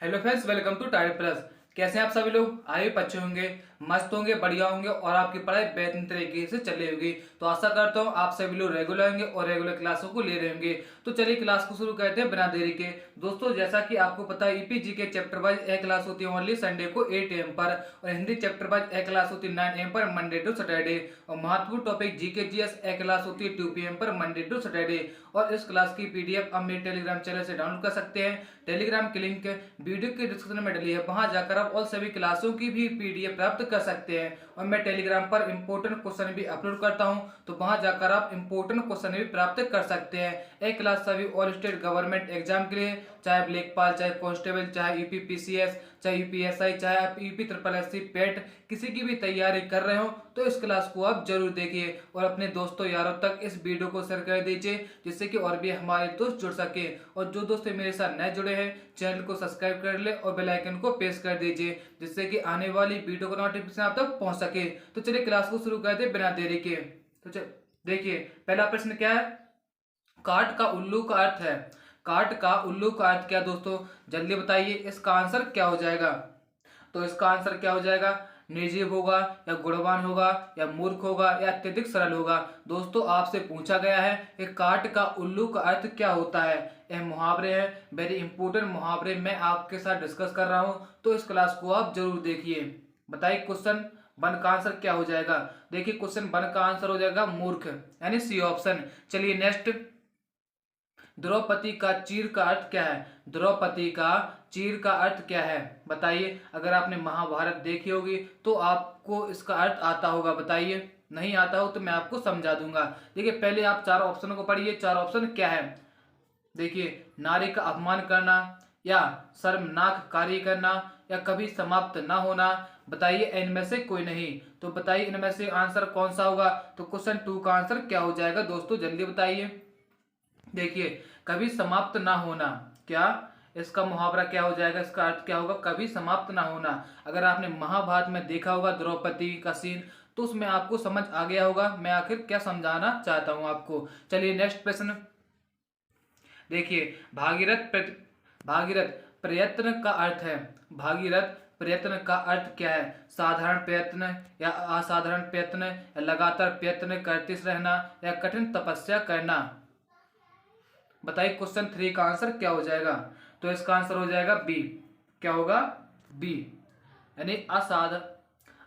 Hello friends, welcome to Tide Plus. कैसे हैं आप सभी लोग? आए अच्छे होंगे, मस्त होंगे, बढ़िया होंगे और आपकी पढ़ाई बेहतरीन तरीके से चल रही होगी। तो आशा करता हूँ आप सभी लोग रेगुलर होंगे और रेगुलर क्लासों को ले रहे होंगे। तो चलिए क्लास को शुरू करते हैं बिना देरी के। दोस्तों, जैसा कि आपको पता है ईपीजी के चैप्टर वाइज एक क्लास होती है ओनली संडे को 8 AM पर, और हिंदी चैप्टर वाइज एक क्लास होती है 9 AM पर मंडे टू सैटरडे, और महत्वपूर्ण टॉपिक जीके जीएस एक क्लास होती है 2 PM पर मंडे टू सैटरडे। और इस क्लास की पीडीएफ आप मेरे टेलीग्राम चैनल से डाउनलोड कर सकते हैं। टेलीग्राम की लिंक वीडियो के डिस्क्रिप्शन में डली है, वहां जाकर आप और सभी क्लासों की भी पीडीएफ प्राप्त कर सकते हैं। और मैं टेलीग्राम पर इंपॉर्टेंट क्वेश्चन भी अपलोड करता हूं, तो वहां जाकर आप इंपॉर्टेंट क्वेश्चन भी प्राप्त कर सकते हैं। एक क्लास सभी ऑल स्टेट गवर्नमेंट एग्जाम के लिए, चाहे लेखपाल, चाहे कांस्टेबल, चाहे यूपीपीसीएस, चाहे यूपीएसआई, चाहे आप यूपी ट्रिपल एससी पेट किसी की भी तैयारी कर रहे हो तो इस क्लास को आप जरूर देखिए और अपने दोस्तों यारों तक इस वीडियो को शेयर कर दीजिए, जिससे कि और भी हमारे दोस्त जुड़ सके। और जो दोस्त मेरे साथ नए जुड़े हैं, चैनल को सब्सक्राइब कर ले और बेल आइकन को प्रेस कर दीजिए, जिससे कि आने वाली वीडियो का नोटिफिकेशन आप तक पहुंच सके। तो चलिए क्लास को शुरू कर दे बिना देरी के। तो चल देखिए, पहला प्रश्न क्या है? काट का उल्लू का अर्थ है। काट का उल्लू का अर्थ क्या दोस्तों? जल्दी बताइए, इसका आंसर क्या हो जाएगा? तो इसका आंसर क्या हो जाएगा? निर्जीव होगा, या गुणवान होगा, या मूर्ख होगा, या अत्यधिक सरल होगा। दोस्तों, आपसे पूछा गया है कि काट का उल्लू का अर्थ क्या होता है। यह मुहावरे हैं, वेरी इंपॉर्टेंट मुहावरे मैं आपके साथ डिस्कस कर रहा हूं, तो इस क्लास को आप जरूर देखिए। बताइए क्वेश्चन वन का आंसर क्या हो जाएगा? देखिए, क्वेश्चन वन का आंसर हो जाएगा मूर्ख, यानी सी ऑप्शन। चलिए नेक्स्ट। द्रौपदी का चीर का अर्थ क्या है? द्रौपदी का चीर का अर्थ क्या है? बताइए। अगर आपने महाभारत देखी होगी तो आपको इसका अर्थ आता होगा, बताइए। नहीं आता हो तो मैं आपको समझा दूंगा। देखिए, पहले आप चार ऑप्शन को पढ़िए। चार ऑप्शन क्या है? देखिए, नारी का अपमान करना, या शर्मनाक कार्य करना, या कभी समाप्त ना होना। बताइए इनमें से कोई नहीं। तो बताइए इनमें से आंसर कौन सा होगा? तो क्वेश्चन टू का आंसर क्या हो जाएगा दोस्तों? जल्दी बताइए। देखिए, कभी समाप्त ना होना, क्या इसका मुहावरा क्या हो जाएगा? इसका अर्थ क्या होगा? कभी समाप्त ना होना। अगर आपने महाभारत में देखा होगा द्रौपदी का सीन, तो उसमें आपको समझ आ गया होगा मैं आखिर क्या समझाना चाहता हूं आपको। चलिए नेक्स्ट प्रश्न। देखिए, भागीरथ प्रयत्न का अर्थ है। भागीरथ प्रयत्न का अर्थ क्या है? साधारण प्रयत्न, या असाधारण प्रयत्न, या लगातार प्रयत्न करते रहना, या कठिन तपस्या करना। बताइए क्वेश्चन थ्री का आंसर क्या हो जाएगा? तो इसका आंसर हो जाएगा बी। क्या होगा? बी, यानी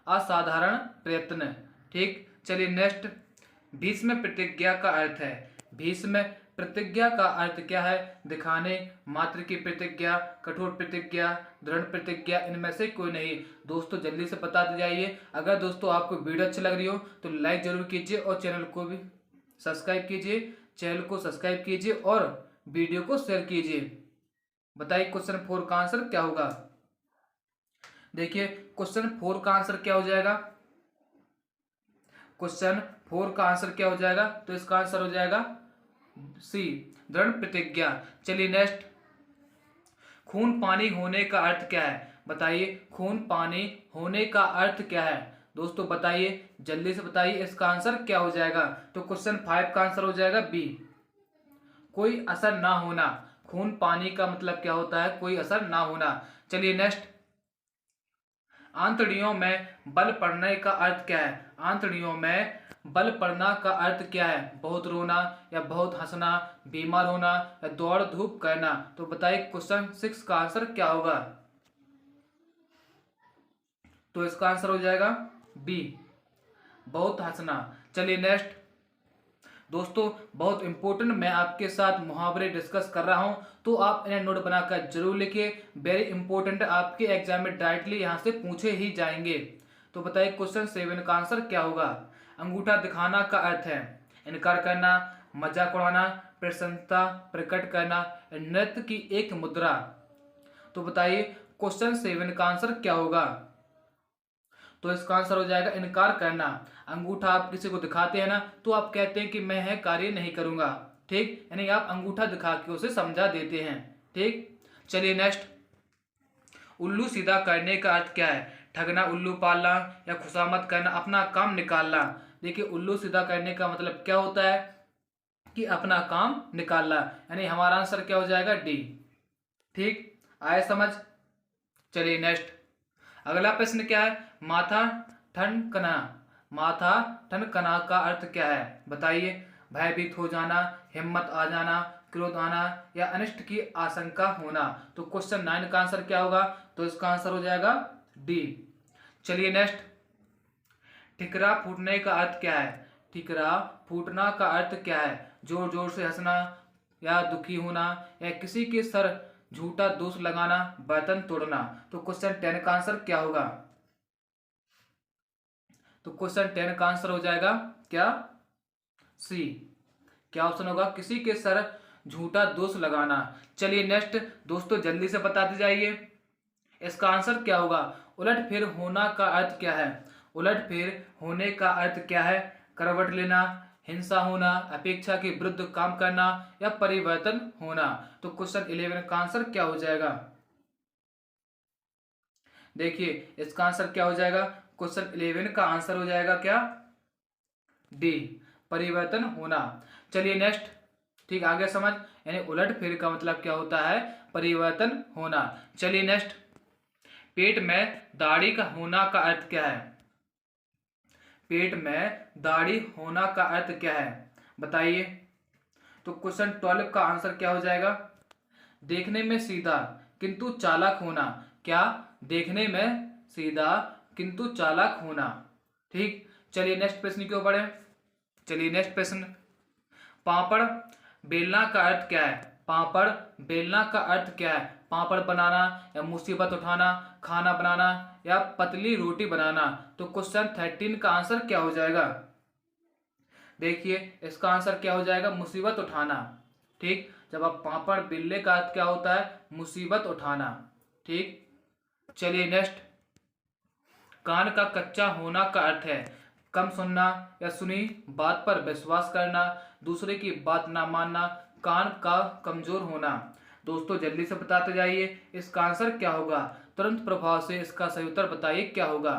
असाधारण प्रयत्न। ठीक, चलिए नेक्स्ट। भीष्म प्रतिज्ञा का अर्थ है। भीष्म प्रतिज्ञा का अर्थ क्या है? दिखाने मात्र की प्रतिज्ञा, कठोर प्रतिज्ञा, दृढ़ प्रतिज्ञा, इनमें से कोई नहीं। दोस्तों जल्दी से बता दी जाइए। अगर दोस्तों आपको वीडियो अच्छी लग रही हो तो लाइक जरूर कीजिए और चैनल को भी सब्सक्राइब कीजिए। चैनल को सब्सक्राइब कीजिए और वीडियो को शेयर कीजिए। बताइए क्वेश्चन फोर का आंसर क्या होगा? देखिए, क्वेश्चन फोर का आंसर क्या हो जाएगा? क्वेश्चन फोर का आंसर क्या हो जाएगा? तो इसका आंसर हो जाएगा सी, दृढ़ प्रतिज्ञा। चलिए नेक्स्ट। खून पानी होने का अर्थ क्या है? बताइए, खून पानी होने का अर्थ क्या है? दोस्तों बताइए, जल्दी से बताइए इसका आंसर क्या हो जाएगा? तो क्वेश्चन फाइव का आंसर हो जाएगा बी, कोई असर ना होना। खून पानी का मतलब क्या होता है? कोई असर ना होना। चलिए नेक्स्ट। आंतड़ियों में बल पड़ने का अर्थ क्या है? आंतड़ियों में बल पड़ना का अर्थ क्या है? बहुत रोना, या बहुत हंसना, बीमार होना, या दौड़ धूप करना। तो बताइए क्वेश्चन सिक्स का आंसर क्या होगा? तो इसका आंसर हो जाएगा बी, बहुत हंसना। चलिए नेक्स्ट। दोस्तों बहुत इंपॉर्टेंट मैं आपके साथ मुहावरे डिस्कस कर रहा हूं, तो आप इन्हें नोट बनाकर जरूर लिखिए। वेरी इंपॉर्टेंट, आपके एग्जाम में डायरेक्टली यहां से पूछे ही जाएंगे। तो बताइए क्वेश्चन सेवन का आंसर क्या होगा? अंगूठा दिखाना का अर्थ है इनकार करना, मजाक उड़ाना, प्रसन्नता प्रकट करना, नृत्य की एक मुद्रा। तो बताइए क्वेश्चन सेवन का आंसर क्या होगा? तो इसका आंसर हो जाएगा इनकार करना। अंगूठा आप किसी को दिखाते हैं ना, तो आप कहते हैं कि मैं है कार्य नहीं करूंगा। ठीक, यानी आप अंगूठा दिखा के उसे समझा देते हैं। ठीक, चलिए नेक्स्ट। उल्लू सीधा करने का अर्थ क्या है? ठगना, उल्लू पालना, या खुशामद करना, अपना काम निकालना। देखिए, उल्लू सीधा करने का मतलब क्या होता है? कि अपना काम निकालना, यानी हमारा आंसर क्या हो जाएगा? डी। ठीक, आए समझ? चलिए नेक्स्ट, अगला प्रश्न क्या है, माथा ठनकना। माथा ठनकना का अर्थ क्या है बताइए। भयभीत हो जाना, हिम्मत आ जाना, क्रोध आना या अनिष्ट की आशंका होना। तो क्वेश्चन 9 का आंसर क्या होगा, तो इसका आंसर हो जाएगा डी। चलिए नेक्स्ट, ठिकरा फूटने का अर्थ क्या है। ठिकरा फूटना का अर्थ क्या है, जोर जोर से हंसना या दुखी होना या किसी के सर झूठा दोष लगाना, बर्तन तोड़ना। तो क्वेश्चन 10 का आंसर क्या होगा, तो क्वेश्चन 10 का आंसर हो जाएगा क्या, सी। क्या ऑप्शन होगा, किसी के सर झूठा दोष लगाना। चलिए नेक्स्ट दोस्तों, जल्दी से बताते जाइए इसका आंसर क्या होगा। उलटफेर होना का अर्थ क्या है। उलटफेर होने का अर्थ क्या है, करवट लेना, हिंसा होना, अपेक्षा के विरुद्ध काम करना या परिवर्तन होना। तो क्वेश्चन 11 का आंसर क्या हो जाएगा, देखिए इसका आंसर क्या हो जाएगा, क्वेश्चन 11 का आंसर हो जाएगा क्या, डी, परिवर्तन होना। चलिए नेक्स्ट, ठीक आगे समझ, यानी उलट फेर का मतलब क्या होता है, परिवर्तन होना। चलिए नेक्स्ट, पेट में दाढ़ी का होना का अर्थ क्या है। पेट में दाढ़ी होना का अर्थ क्या है बताइए। तो क्वेश्चन 12 का आंसर क्या हो जाएगा, देखने में सीधा किंतु चालाक होना। क्या, देखने में सीधा किंतु चालाक होना। ठीक, चलिए नेक्स्ट प्रश्न की ओर बढ़े। चलिए नेक्स्ट प्रश्न, पापड़ बेलना का अर्थ क्या है। पापड़ बेलना का अर्थ क्या है, पापड़ बनाना या मुसीबत उठाना, खाना बनाना या पतली रोटी बनाना। तो क्वेश्चन 13 का आंसर क्या हो जाएगा, देखिए इसका आंसर क्या हो जाएगा, मुसीबत उठाना। ठीक, जब आप पापड़ बेलने का अर्थ क्या होता है, मुसीबत उठाना। ठीक, चलिए नेक्स्ट, कान का कच्चा होना का अर्थ है कम सुनना या सुनी बात पर विश्वास करना, दूसरे की बात ना मानना, कान का कमजोर होना। दोस्तों जल्दी से बताते जाइए इसका आंसर क्या होगा, तुरंत प्रभाव से इसका सही उत्तर बताइए क्या होगा।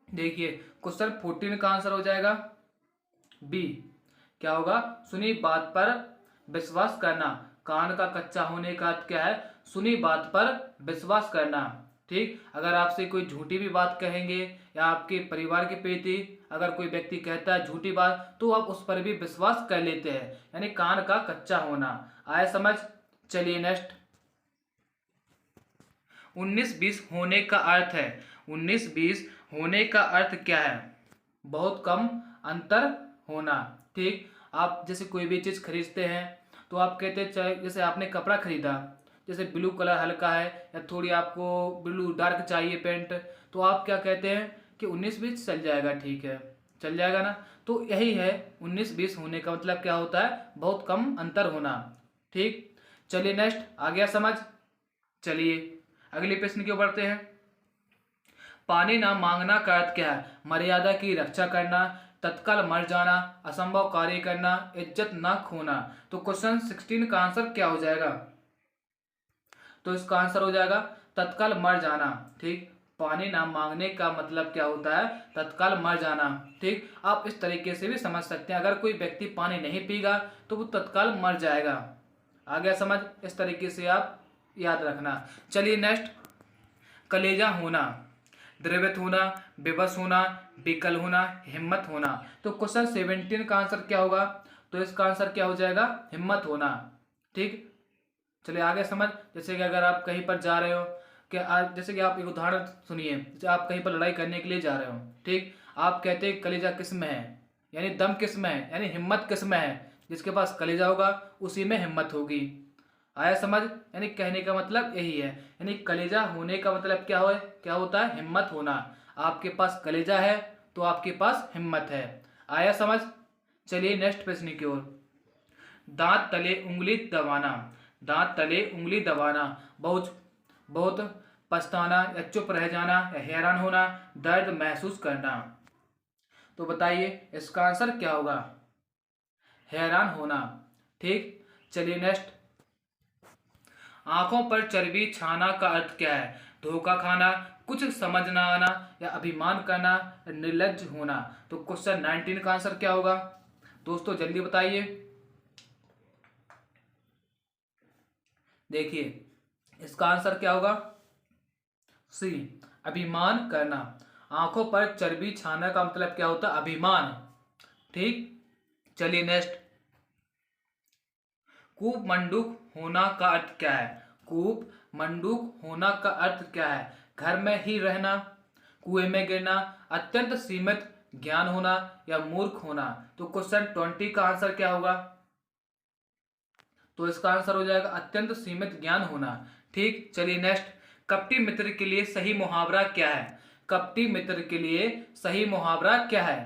देखिए क्वेश्चन 14 का आंसर हो जाएगा बी, क्या होगा, सुनी बात पर विश्वास करना। कान का कच्चा होने का अर्थ क्या है, सुनी बात पर विश्वास करना। ठीक, अगर आपसे कोई झूठी भी बात कहेंगे या आपके परिवार के प्रति अगर कोई व्यक्ति कहता है झूठी बात, तो आप उस पर भी विश्वास कर लेते हैं, यानी कान का कच्चा होना। आए समझ। चलिए नेक्स्ट, 19-20 होने का अर्थ है। 19-20 होने का अर्थ क्या है, बहुत कम अंतर होना। ठीक, आप जैसे कोई भी चीज़ खरीदते हैं तो आप कहते हैं, चाहे जैसे आपने कपड़ा खरीदा, जैसे ब्लू कलर हल्का है या थोड़ी आपको ब्लू डार्क चाहिए पेंट, तो आप क्या कहते हैं कि 19-20 चल जाएगा, ठीक है चल जाएगा ना। तो यही है 19-20 होने का मतलब क्या होता है, बहुत कम अंतर होना। ठीक, चलिए नेक्स्ट, आ गया समझ। चलिए अगले प्रश्न की ओर बढ़ते हैं। पानी ना मांगना का अर्थ क्या है, मर्यादा की रक्षा करना, तत्काल मर जाना, असंभव कार्य करना, इज्जत ना खोना। तो क्वेश्चन 16 का आंसर क्या हो जाएगा, तो इसका आंसर हो जाएगा तत्काल मर जाना। ठीक, पानी ना मांगने का मतलब क्या होता है, तत्काल मर जाना। ठीक, आप इस तरीके से भी समझ सकते हैं, अगर कोई व्यक्ति पानी नहीं पीगा तो वो तत्काल मर जाएगा। आ गया समझ, इस तरीके से आप याद रखना। चलिए नेक्स्ट, कलेजा होना, द्रवित होना, बेबस होना, विकल होना, हिम्मत होना। तो क्वेश्चन 17 का आंसर क्या होगा, तो इसका आंसर क्या हो जाएगा, हिम्मत होना। ठीक, चलिए आगे समझ। जैसे कि अगर आप कहीं पर जा रहे हो, कि आप जैसे कि आप एक उदाहरण सुनिए, जैसे आप कहीं पर लड़ाई करने के लिए जा रहे हो, ठीक, आप कहते हैं कलेजा किस में है, यानी दम किस में है, यानी हिम्मत किस में है, जिसके पास कलेजा होगा उसी में हिम्मत होगी। आया समझ, यानी कहने का मतलब यही है, यानी कलेजा होने का मतलब क्या हो, क्या होता है, हिम्मत होना। आपके पास कलेजा है तो आपके पास हिम्मत है। आया समझ। चलिए नेक्स्ट प्रश्न की ओर। दांत तले उंगली दबाना, दांत तले उंगली दबाना, बहुत बहुत पछताना या चुप रह जाना या हैरान होना, दर्द महसूस करना। तो बताइए इसका आंसर क्या होगा, हैरान होना। ठीक, चलिए नेक्स्ट, आंखों पर चर्बी छाना का अर्थ क्या है, धोखा खाना, कुछ समझ ना आना या अभिमान करना, निर्लज्ज होना। तो क्वेश्चन 19 का आंसर क्या होगा, दोस्तों जल्दी बताइए। देखिए इसका आंसर क्या होगा? सी, अभिमान करना। आंखों पर चर्बी छाना का मतलब क्या होता है? अभिमान। ठीक, चलिए नेक्स्ट। कूप मंडूक होना का अर्थ क्या है? कूप मंडूक होना का अर्थ क्या है? घर में ही रहना, कुएं में गिरना, अत्यंत सीमित ज्ञान होना या मूर्ख होना। तो क्वेश्चन 20 का आंसर क्या होगा? तो इसका आंसर हो जाएगा अत्यंत सीमित ज्ञान होना। ठीक, चलिए नेक्स्ट। कपटी मित्र के लिए सही मुहावरा क्या है? कपटी मित्र के लिए सही मुहावरा क्या है?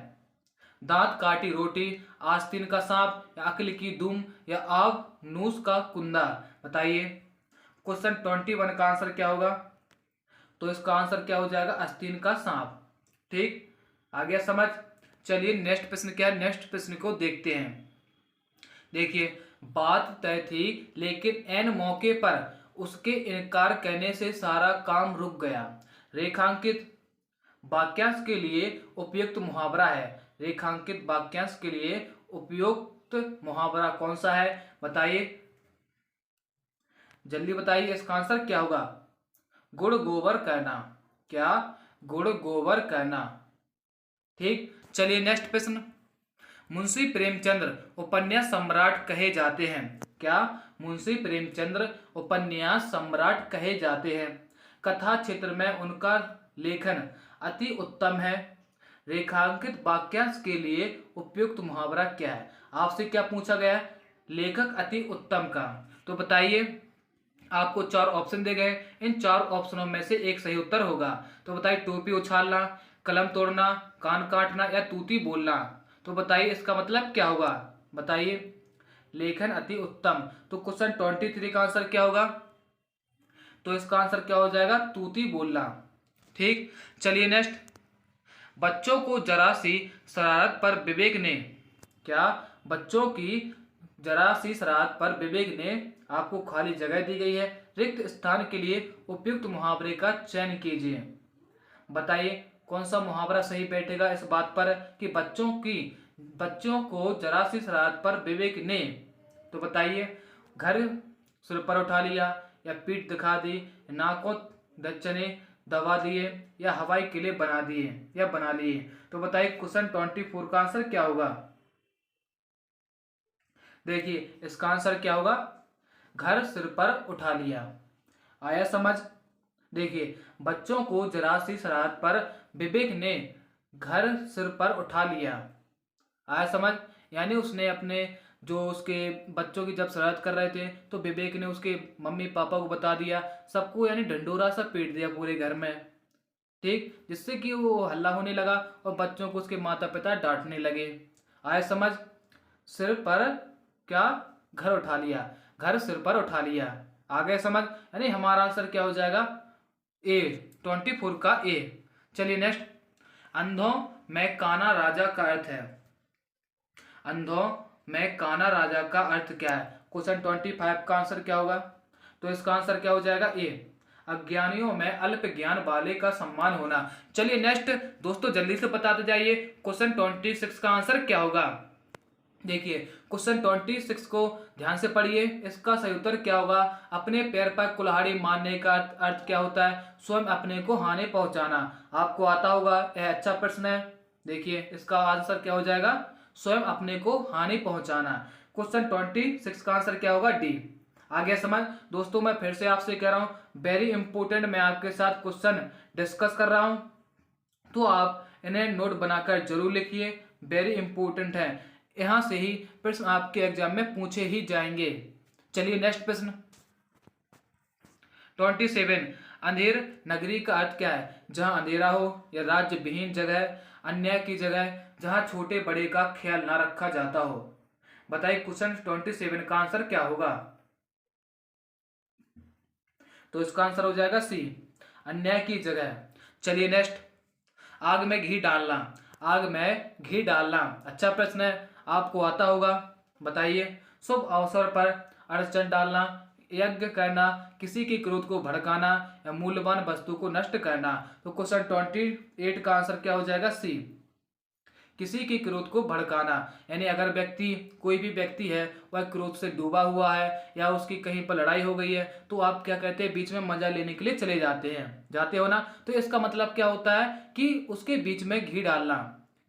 दांत काटी रोटी, आस्तीन का सांप, या अक्ल की दुम, या आग नूस का कुंदा। बताइए क्वेश्चन 21 का आंसर क्या होगा? तो इसका आंसर क्या हो जाएगा? आस्तीन का सांप। ठीक, आ गया समझ। चलिए नेक्स्ट प्रश्न क्या है? नेक्स्ट प्रश्न को देखते हैं। देखिए, बात तय थी लेकिन एन मौके पर उसके इनकार करने से सारा काम रुक गया। रेखांकित वाक्यांश के लिए उपयुक्त मुहावरा है। रेखांकित वाक्यांश के लिए उपयुक्त मुहावरा कौन सा है? बताइए, जल्दी बताइए, इसका आंसर क्या होगा? गुड़ गोबर करना। क्या? गुड़ गोबर करना। ठीक, चलिए नेक्स्ट प्रश्न। मुंशी प्रेमचंद्र उपन्यास सम्राट कहे जाते हैं। क्या? मुंशी प्रेमचंद्र उपन्यास सम्राट कहे जाते हैं। कथा क्षेत्र में उनका लेखन अति उत्तम है। रेखांकित वाक्यांश के लिए उपयुक्त मुहावरा क्या है? आपसे क्या पूछा गया है? लेखक अति उत्तम का। तो बताइए, आपको 4 ऑप्शन दे गए, इन 4 ऑप्शनों में से एक सही उत्तर होगा। तो बताइए, टोपी उछालना, कलम तोड़ना, कान काटना, या तूती बोलना। तो बताइए इसका मतलब क्या होगा? बताइए, लेखन अति उत्तम। तो क्वेश्चन 23 का आंसर क्या होगा? तो इसका आंसर क्या हो जाएगा? तूती बोलना। ठीक, चलिए नेक्स्ट। बच्चों को जरा सी शरारत पर विवेक ने। क्या? बच्चों की जरा सी शरारत पर विवेक ने आपको खाली जगह दी गई है। रिक्त स्थान के लिए उपयुक्त मुहावरे का चयन कीजिए। बताइए कौन सा मुहावरा सही बैठेगा इस बात पर कि बच्चों को जरा सी शरारत पर विवेक ने। तो बताइए, घर सिर पर उठा लिया, या पीठ दिखा दी, नाकों दचने दबा दिए, या हवाई किले बना दिए या बना लिए। तो बताइए क्वेश्चन 24 का आंसर क्या होगा? देखिए इसका आंसर क्या होगा? घर सिर पर उठा लिया। आया समझ? देखिए, बच्चों को जरा सी शरारत पर विवेक ने घर सिर पर उठा लिया। आया समझ? यानी उसने अपने जो उसके बच्चों की जब शरारत कर रहे थे तो विवेक ने उसके मम्मी पापा को बता दिया, सबको, यानी ढंडोरा सा पीट दिया पूरे घर में। ठीक, जिससे कि वो हल्ला होने लगा और बच्चों को उसके माता पिता डांटने लगे। आया समझ? सिर पर क्या? घर उठा लिया, घर सिर पर उठा लिया। आ गए समझ? यानी हमारा आंसर क्या हो जाएगा? ए, 24 का ए। चलिए नेक्स्ट। अंधों में काना राजा का अर्थ है। अंधों में काना राजा का अर्थ क्या है? क्वेश्चन 25 का आंसर क्या होगा? तो इसका आंसर क्या हो जाएगा? ए, अज्ञानियों में अल्प ज्ञान वाले का सम्मान होना। चलिए नेक्स्ट दोस्तों, जल्दी से बताते जाइए क्वेश्चन 26 का आंसर क्या होगा? देखिए क्वेश्चन 26 को ध्यान से पढ़िए, इसका सही उत्तर क्या होगा? अपने पैर पर कुल्हाड़ी मारने का अर्थ क्या होता है? स्वयं अपने को हानि पहुंचाना। आपको आता होगा, यह अच्छा प्रश्न है। देखिए इसका आंसर क्या हो जाएगा? स्वयं अपने को हानि पहुंचाना। क्वेश्चन 26 का आंसर क्या होगा? डी। आ गया समझ? दोस्तों मैं फिर से आपसे कह रहा हूं, वेरी इंपॉर्टेंट, मैं आपके साथ क्वेश्चन डिस्कस कर रहा हूं, तो आप इन्हें नोट बनाकर जरूर लिखिए। वेरी इंपॉर्टेंट है, यहां से ही प्रश्न आपके एग्जाम में पूछे ही जाएंगे। चलिए नेक्स्ट प्रश्न 27। अंधेर नगरी का अर्थ क्या है? जहां अंधेरा हो या राज्य विहीन जगह, अन्याय की जगह, जहां छोटे बड़े का ख्याल ना रखा जाता हो। बताइए क्वेश्चन 27 का आंसर क्या होगा? तो इसका आंसर हो जाएगा सी, अन्याय की जगह। चलिए नेक्स्ट। आग में घी डालना, आग में घी डालना, अच्छा प्रश्न है, आपको आता होगा। बताइए, शुभ अवसर पर अड़चन डालना, यज्ञ करना, किसी के क्रोध को भड़काना, या मूल्यवान वस्तु को नष्ट करना। तो क्वेश्चन 28 का आंसर क्या हो जाएगा? सी, किसी की क्रोध को भड़काना। यानी अगर कोई भी व्यक्ति है वह क्रोध से डूबा हुआ है या उसकी कहीं पर लड़ाई हो गई है, तो आप क्या कहते हैं, बीच में मजा लेने के लिए चले जाते हो ना। तो इसका मतलब क्या होता है कि उसके बीच में घी डालना,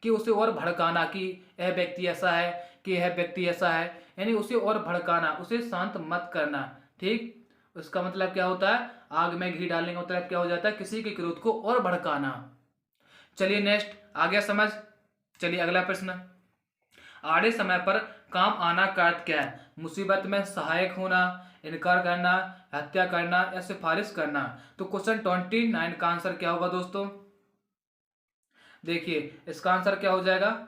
कि उसे और भड़काना कि यह व्यक्ति ऐसा है, कि यह व्यक्ति ऐसा है, यानी उसे और भड़काना, उसे शांत मत करना। ठीक, उसका मतलब क्या होता है, आग में घी डालने का मतलब क्या हो जाता है, किसी के क्रोध को और भड़काना। चलिए नेक्स्ट, आ गया समझ। चलिए अगला प्रश्न, आड़े समय पर काम आना का अर्थ क्या है? मुसीबत में सहायक होना, इनकार करना, हत्या करना या सिफारिश करना। तो क्वेश्चन 29 का आंसर क्या होगा दोस्तों? देखिए इसका आंसर क्या हो जाएगा,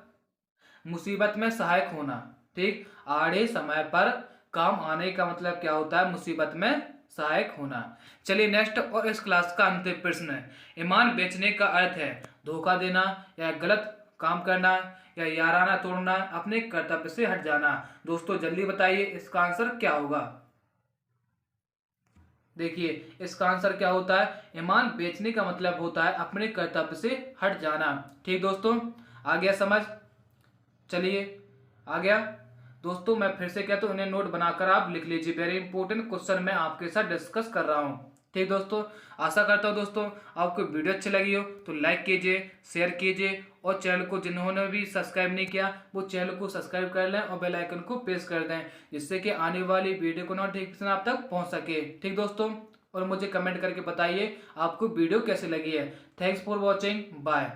मुसीबत में सहायक होना। ठीक, आड़े समय पर काम आने का मतलब क्या होता है, मुसीबत में सहायक होना। चलिए नेक्स्ट और इस क्लास का अंतिम प्रश्न है, ईमान बेचने का अर्थ है धोखा देना या गलत काम करना या याराना तोड़ना, अपने कर्तव्य से हट जाना। दोस्तों जल्दी बताइए इसका आंसर क्या होगा। देखिए इसका आंसर क्या होता है, ईमान बेचने का मतलब होता है अपने कर्तव्य से हट जाना। ठीक दोस्तों, आ गया समझ। चलिए आ गया दोस्तों, मैं फिर से कहता हूँ इन्हें नोट बनाकर आप लिख लीजिए, वेरी इंपॉर्टेंट क्वेश्चन मैं आपके साथ डिस्कस कर रहा हूँ। ठीक दोस्तों, आशा करता हूँ दोस्तों आपको वीडियो अच्छी लगी हो तो लाइक कीजिए, शेयर कीजिए और चैनल को जिन्होंने भी सब्सक्राइब नहीं किया वो चैनल को सब्सक्राइब कर लें और बेल आइकन को प्रेस कर दें, जिससे कि आने वाली वीडियो को नोटिफिकेशन आप तक पहुँच सके। ठीक दोस्तों, और मुझे कमेंट करके बताइए आपको वीडियो कैसे लगी है। Thanks for watching, bye.